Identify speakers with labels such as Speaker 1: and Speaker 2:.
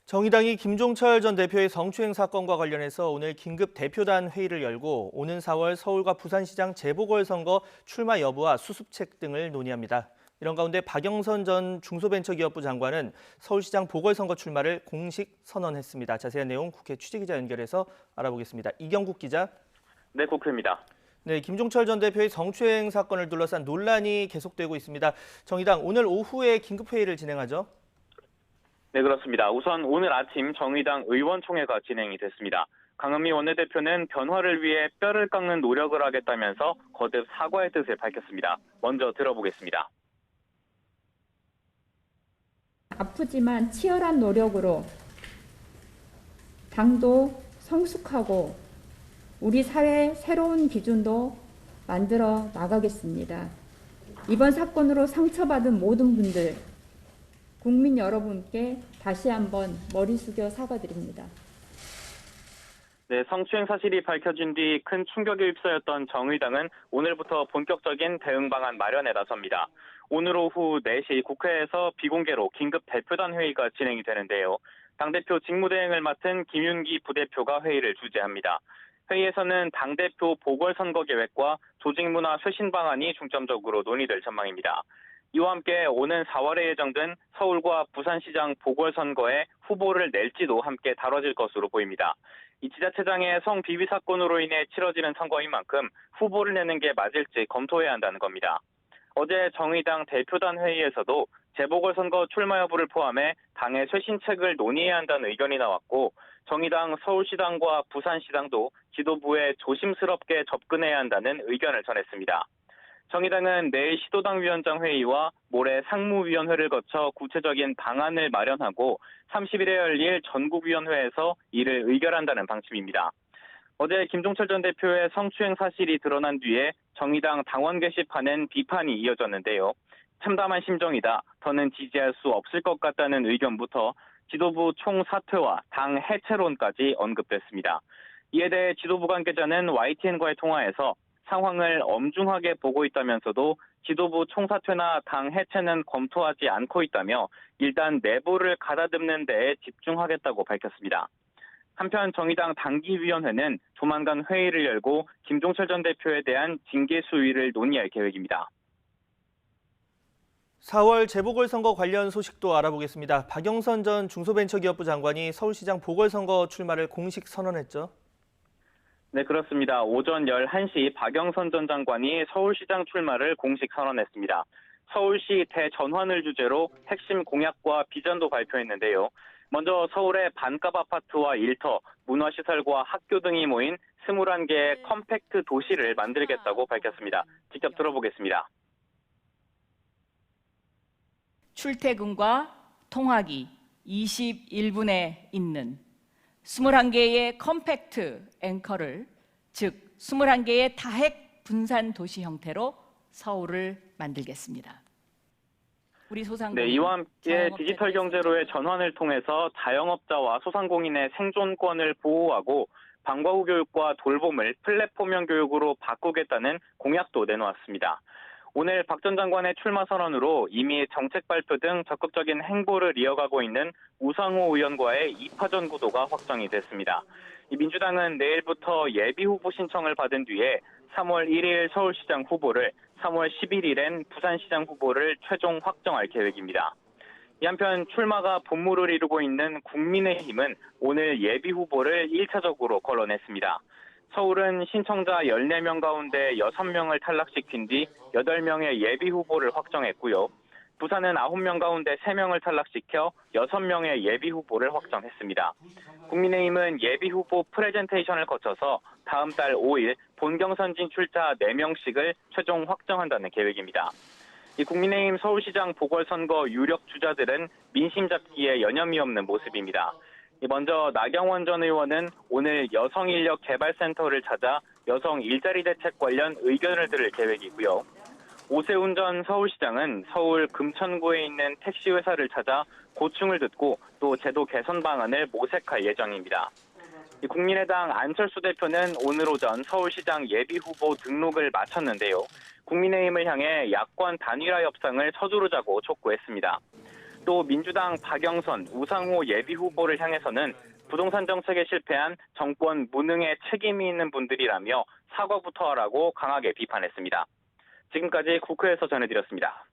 Speaker 1: 정의당이 김종철 전 대표의 성추행 사건과 관련해서 오늘 긴급 대표단 회의를 열고 오는 4월 서울과 부산시장 재보궐선거 출마 여부와 수습책 등을 논의합니다. 이런 가운데 박영선 전 중소벤처기업부 장관은 서울시장 보궐선거 출마를 공식 선언했습니다. 자세한 내용 국회 취재기자 연결해서 알아보겠습니다. 이경국 기자.
Speaker 2: 네, 국회입니다.
Speaker 1: 네, 김종철 전 대표의 성추행 사건을 둘러싼 논란이 계속되고 있습니다. 정의당 오늘 오후에 긴급회의를 진행하죠?
Speaker 2: 네, 그렇습니다. 우선 오늘 아침 정의당 의원총회가 진행이 됐습니다. 강은미 원내대표는 변화를 위해 뼈를 깎는 노력을 하겠다면서 거듭 사과의 뜻을 밝혔습니다. 먼저 들어보겠습니다.
Speaker 3: 아프지만 치열한 노력으로 당도 성숙하고 우리 사회의 새로운 기준도 만들어 나가겠습니다. 이번 사건으로 상처받은 모든 분들, 국민 여러분께 다시 한번 머리 숙여 사과드립니다.
Speaker 2: 네, 성추행 사실이 밝혀진 뒤 큰 충격에 휩싸였던 정의당은 오늘부터 본격적인 대응 방안 마련에 나섭니다. 오늘 오후 4시 국회에서 비공개로 긴급 대표단 회의가 진행이 되는데요. 당대표 직무대행을 맡은 김윤기 부대표가 회의를 주재합니다. 회의에서는 당대표 보궐선거 계획과 조직문화 쇄신 방안이 중점적으로 논의될 전망입니다. 이와 함께 오는 4월에 예정된 서울과 부산시장 보궐선거에 후보를 낼지도 함께 다뤄질 것으로 보입니다. 이 지자체장의 성비위 사건으로 인해 치러지는 선거인 만큼 후보를 내는 게 맞을지 검토해야 한다는 겁니다. 어제 정의당 대표단 회의에서도 재보궐선거 출마 여부를 포함해 당의 쇄신책을 논의해야 한다는 의견이 나왔고 정의당 서울시당과 부산시당도 지도부에 조심스럽게 접근해야 한다는 의견을 전했습니다. 정의당은 내일 시도당 위원장 회의와 모레 상무위원회를 거쳐 구체적인 방안을 마련하고 30일에 열릴 전국위원회에서 이를 의결한다는 방침입니다. 어제 김종철 전 대표의 성추행 사실이 드러난 뒤에 정의당 당원 게시판엔 비판이 이어졌는데요. 참담한 심정이다. 더는 지지할 수 없을 것 같다는 의견부터 지도부 총사퇴와 당 해체론까지 언급됐습니다. 이에 대해 지도부 관계자는 YTN과의 통화에서 상황을 엄중하게 보고 있다면서도 지도부 총사퇴나 당 해체는 검토하지 않고 있다며 일단 내부를 가다듬는 데에 집중하겠다고 밝혔습니다. 한편 정의당 당기위원회는 조만간 회의를 열고 김종철 전 대표에 대한 징계 수위를 논의할 계획입니다.
Speaker 1: 4월 재보궐선거 관련 소식도 알아보겠습니다. 박영선 전 중소벤처기업부 장관이 서울시장 보궐선거 출마를 공식 선언했죠?
Speaker 2: 네, 그렇습니다. 오전 11시 박영선 전 장관이 서울시장 출마를 공식 선언했습니다. 서울시 대전환을 주제로 핵심 공약과 비전도 발표했는데요. 먼저 서울의 반값 아파트와 일터, 문화시설과 학교 등이 모인 21개의 컴팩트 도시를 만들겠다고 밝혔습니다. 직접 들어보겠습니다.
Speaker 4: 출퇴근과 통학이 21분에 있는 21개의 컴팩트 앵커를, 즉 21개의 다핵 분산 도시 형태로 서울을 만들겠습니다. 우리 소상공인,
Speaker 2: 네, 이와 함께 디지털 경제로의 전환을 통해서 자영업자와 소상공인의 생존권을 보호하고 방과 후 교육과 돌봄을 플랫폼형 교육으로 바꾸겠다는 공약도 내놓았습니다. 오늘 박 전 장관의 출마 선언으로 이미 정책 발표 등 적극적인 행보를 이어가고 있는 우상호 의원과의 2파전 구도가 확정이 됐습니다. 민주당은 내일부터 예비 후보 신청을 받은 뒤에 3월 1일 서울시장 후보를, 3월 11일엔 부산시장 후보를 최종 확정할 계획입니다. 이 한편 출마가 본물을 이루고 있는 국민의힘은 오늘 예비 후보를 1차적으로 거론했습니다. 서울은 신청자 14명 가운데 6명을 탈락시킨 뒤 8명의 예비 후보를 확정했고요. 부산은 9명 가운데 3명을 탈락시켜 6명의 예비 후보를 확정했습니다. 국민의힘은 예비 후보 프레젠테이션을 거쳐서 다음 달 5일 본경선 진출자 4명씩을 최종 확정한다는 계획입니다. 이 국민의힘 서울시장 보궐선거 유력 주자들은 민심 잡기에 여념이 없는 모습입니다. 먼저 나경원 전 의원은 오늘 여성인력개발센터를 찾아 여성 일자리 대책 관련 의견을 들을 계획이고요. 오세훈 전 서울시장은 서울 금천구에 있는 택시회사를 찾아 고충을 듣고 또 제도 개선 방안을 모색할 예정입니다. 국민의당 안철수 대표는 오늘 오전 서울시장 예비후보 등록을 마쳤는데요. 국민의힘을 향해 야권 단일화 협상을 서두르자고 촉구했습니다. 또 민주당 박영선, 우상호 예비후보를 향해서는 부동산 정책에 실패한 정권 무능에 책임이 있는 분들이라며 사과부터 하라고 강하게 비판했습니다. 지금까지 국회에서 전해드렸습니다.